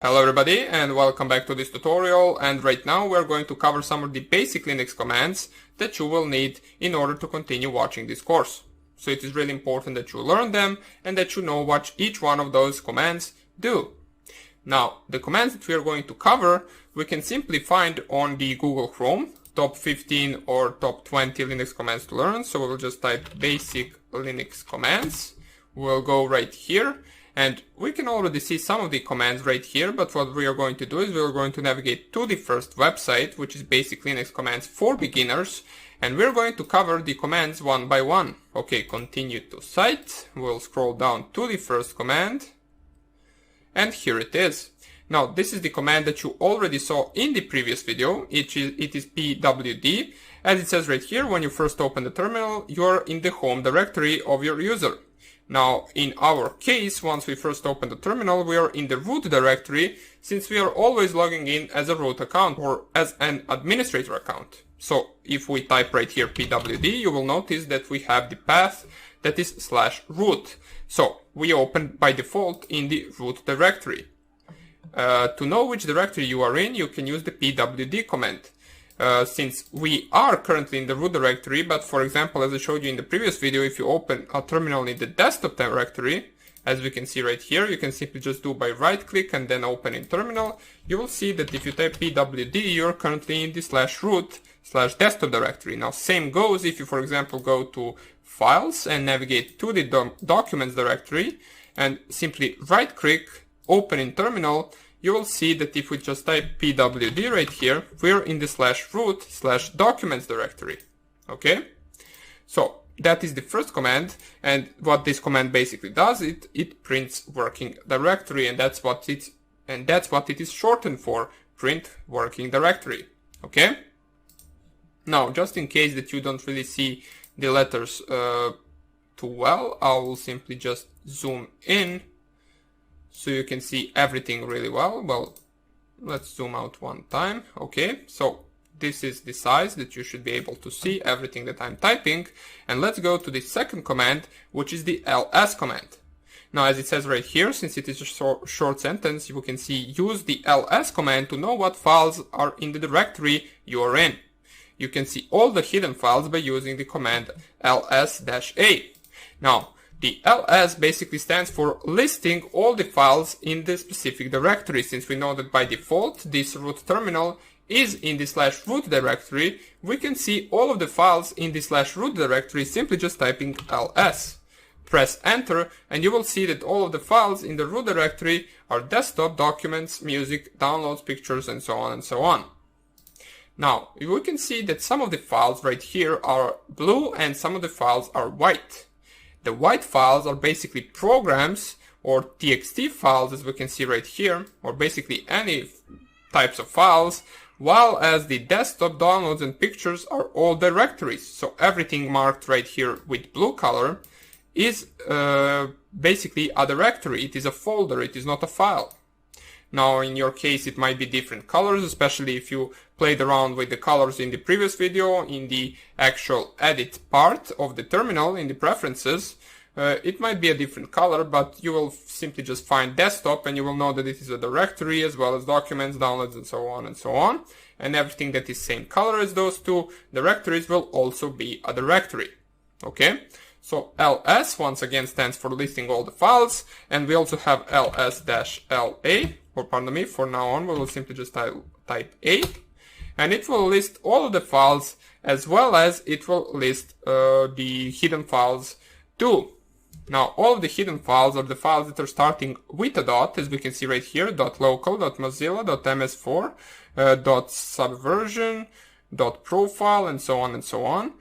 Hello everybody and welcome back to this tutorial, and right now we're going to cover some of the basic Linux commands that you will need in order to continue watching this course. So it is really important that you learn them and that you know what each one of those commands do. Now, the commands that we are going to cover, we can simply find on the Google Chrome, top 15 or top 20 Linux commands to learn. So we'll just type basic Linux commands. We'll go right here. And we can already see some of the commands right here, but what we are going to do is we're going to navigate to the first website, which is Basic Linux Commands for Beginners, and we're going to cover the commands one by one. Okay, continue to site, we'll scroll down to the first command, and here it is. Now, this is the command that you already saw in the previous video. It is pwd. As it says right here, when you first open the terminal, you're in the home directory of your user. Now, in our case, once we first open the terminal, we are in the root directory, since we are always logging in as a root account or as an administrator account. So, if we type right here pwd, you will notice that we have the path that is /root. So, we open by default in the root directory. To know which directory you are in, you can use the pwd command. Since we are currently in the root directory, but for example, as I showed you in the previous video, if you open a terminal in the desktop directory, as we can see right here, you can simply just do by right click and then open in terminal. You will see that if you type pwd, you're currently in the /root/desktop directory. Now, same goes if you, for example, go to files and navigate to the documents directory and simply right click, open in terminal. You will see that if we just type pwd right here, we're in the /root/documents directory. Okay? So that is the first command, and what this command basically does, it prints working directory, and that's what it is shortened for, print working directory. Okay? Now, just in case that you don't really see the letters too well, I will simply just zoom in so you can see everything really well. Well, let's zoom out one time. Okay, so this is the size that you should be able to see everything that I'm typing. And let's go to the second command, which is the ls command. Now, as it says right here, since it is a short sentence, you can see use the ls command to know what files are in the directory you are in. You can see all the hidden files by using the command ls-a. Now, the ls basically stands for listing all the files in the specific directory. Since we know that by default this root terminal is in the /root directory, we can see all of the files in the /root directory simply just typing ls. Press enter and you will see that all of the files in the root directory are desktop, documents, music, downloads, pictures, and so on and so on. Now, we can see that some of the files right here are blue and some of the files are white. The white files are basically programs or txt files, as we can see right here, or basically any types of files, while as the desktop, downloads, and pictures are all directories. So everything marked right here with blue color is basically a directory. It is a folder, it is not a file. Now, in your case, it might be different colors, especially if you played around with the colors in the previous video, in the actual edit part of the terminal, in the preferences. It might be a different color, but you will simply just find desktop and you will know that it is a directory as well as documents, downloads, and so on and so on. And everything that is same color as those two directories will also be a directory. Okay? So ls once again stands for listing all the files, and we also have ls-la, or pardon me, for now on we will simply just type a, and it will list all of the files as well as it will list the hidden files too. Now, all of the hidden files are the files that are starting with a dot, as we can see right here, .local, .mozilla, .ms4, .subversion, .profile, and so on and so on.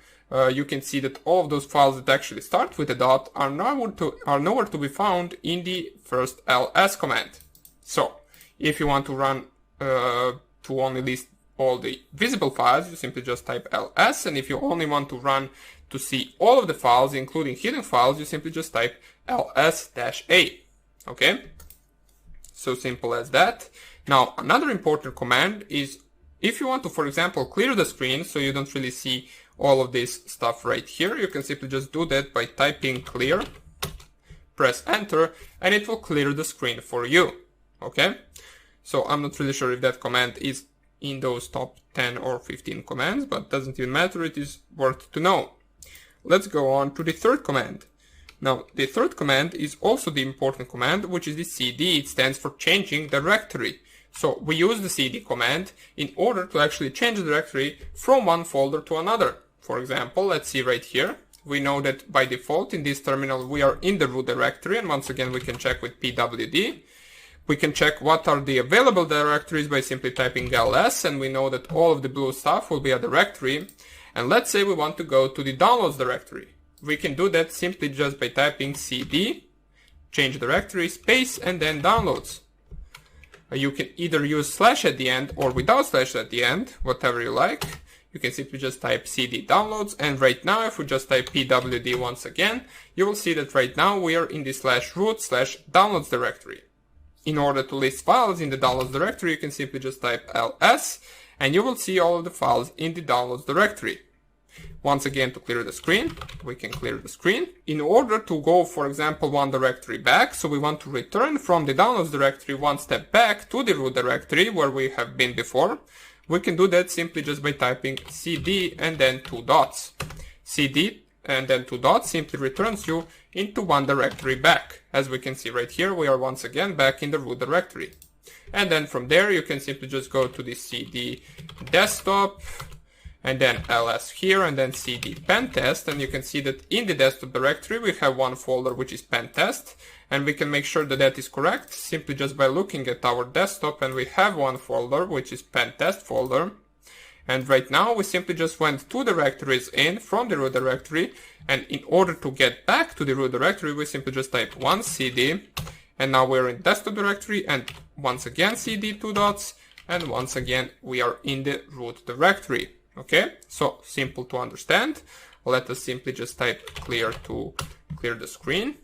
You can see that all of those files that actually start with a dot are nowhere to be found in the first ls command. So, if you want to run to only list all the visible files, you simply just type ls, and if you only want to run to see all of the files, including hidden files, you simply just type ls-a. Okay? So simple as that. Now, another important command is if you want to, for example, clear the screen so you don't really see all of this stuff right here, you can simply just do that by typing clear, press enter, and it will clear the screen for you. Okay? So I'm not really sure if that command is in those top 10 or 15 commands, but doesn't even matter, it is worth to know. Let's go on to the third command. Now, the third command is also the important command, which is the cd. It stands for changing directory. So we use the cd command in order to actually change the directory from one folder to another. For example, let's see right here. We know that by default in this terminal we are in the root directory, and once again we can check with pwd. We can check what are the available directories by simply typing ls, and we know that all of the blue stuff will be a directory. And let's say we want to go to the downloads directory. We can do that simply just by typing cd, change directory, space, and then downloads. You can either use slash at the end or without slash at the end, whatever you like. You can simply just type cd downloads, and right now if we just type pwd once again, you will see that right now we are in the /root/downloads directory. In order to list files in the downloads directory, you can simply just type ls, and you will see all of the files in the downloads directory. Once again, to clear the screen, we can clear the screen. In order to go, for example, one directory back, so we want to return from the downloads directory one step back to the root directory where we have been before, we can do that simply just by typing cd and then 2 dots. cd and then 2 dots simply returns you into one directory back. As we can see right here, we are once again back in the root directory. And then from there, you can simply just go to the cd desktop, and then ls here, and then cd pentest, and you can see that in the desktop directory we have one folder which is pentest, and we can make sure that that is correct simply just by looking at our desktop, and we have one folder which is pentest folder. And right now we simply just went 2 directories in from the root directory, and in order to get back to the root directory we simply just type one cd, and now we're in desktop directory, and once again cd 2 dots, and once again we are in the root directory. Okay, so simple to understand. Let us simply just type clear to clear the screen.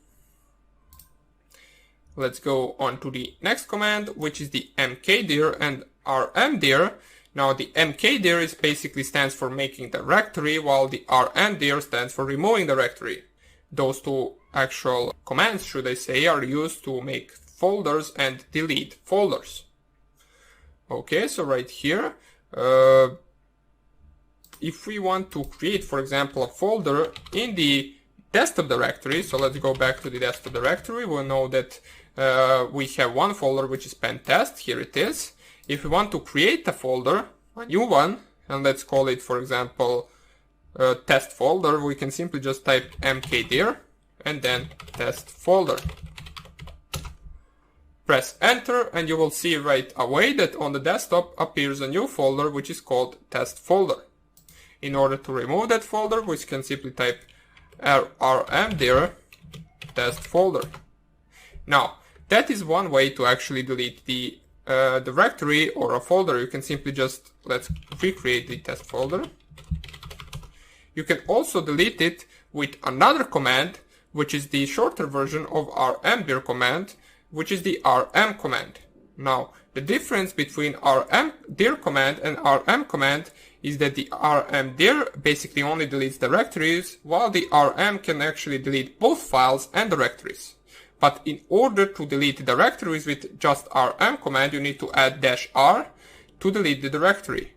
Let's go on to the next command, which is the mkdir and rmdir. Now the mkdir is basically stands for making directory, while the rmdir stands for removing directory. Those two actual commands, should I say, are used to make folders and delete folders. Okay, so right here, if we want to create, for example, a folder in the desktop directory, so let's go back to the desktop directory, we'll know that we have one folder which is pentest, here it is. If we want to create a folder, a new one, and let's call it, for example, test folder, we can simply just type mkdir and then test folder. Press enter, and you will see right away that on the desktop appears a new folder which is called test folder. In order to remove that folder, we can simply type rmdir test folder. Now, that is one way to actually delete the directory or a folder. You can simply just, let's recreate the test folder. You can also delete it with another command, which is the shorter version of rmdir command, which is the rm command. Now, the difference between rmdir command and rm command is that the rmdir basically only deletes directories, while the rm can actually delete both files and directories. But in order to delete directories with just rm command, you need to add -r to delete the directory.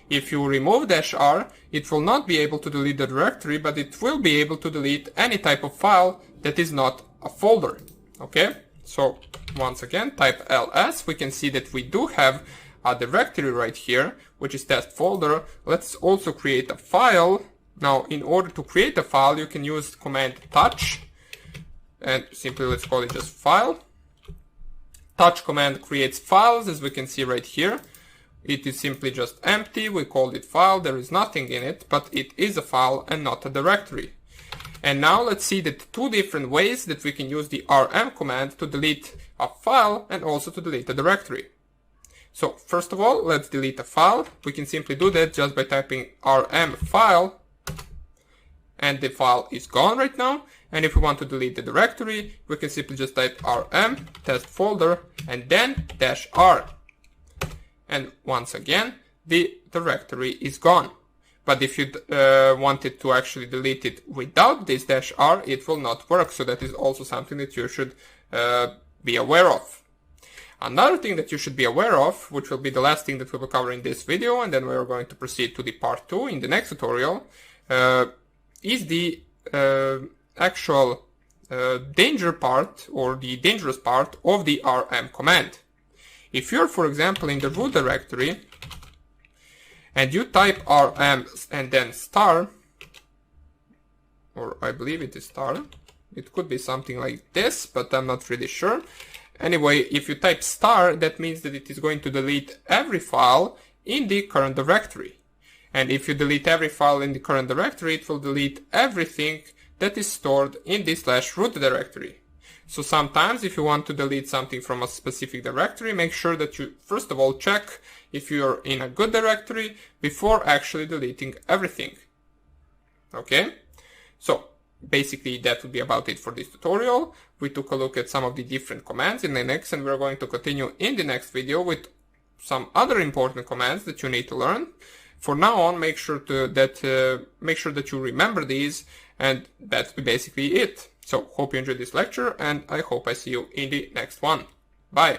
If you remove -r, it will not be able to delete the directory, but it will be able to delete any type of file that is not a folder. Okay? So once again, type ls. We can see that we do have a directory right here, which is test folder. Let's also create a file. Now, in order to create a file, you can use command touch, and simply let's call it just file. Touch command creates files, as we can see right here. It is simply just empty. We called it file. There is nothing in it, but it is a file and not a directory. And now let's see the 2 different ways that we can use the rm command to delete a file and also to delete a directory. So first of all, let's delete a file. We can simply do that just by typing rm file, and the file is gone right now. And if we want to delete the directory, we can simply just type rm test folder and then -r. And once again, the directory is gone. But if you wanted to actually delete it without this -r, it will not work. So that is also something that you should be aware of. Another thing that you should be aware of, which will be the last thing that we will cover in this video, and then we are going to proceed to the part 2 in the next tutorial, is the actual danger part, or the dangerous part of the rm command. If you're, for example, in the root directory and you type rm and then star, or I believe it is star, it could be something like this, but I'm not really sure. Anyway, if you type star, that means that it is going to delete every file in the current directory. And if you delete every file in the current directory, it will delete everything that is stored in the /root directory. So sometimes if you want to delete something from a specific directory, make sure that you first of all check if you're in a good directory before actually deleting everything. Okay? So basically that would be about it for this tutorial. We took a look at some of the different commands in Linux, and we're going to continue in the next video with some other important commands that you need to learn. For now on, make sure that you remember these, and that's basically it. So hope you enjoyed this lecture, and I hope I see you in the next one. Bye.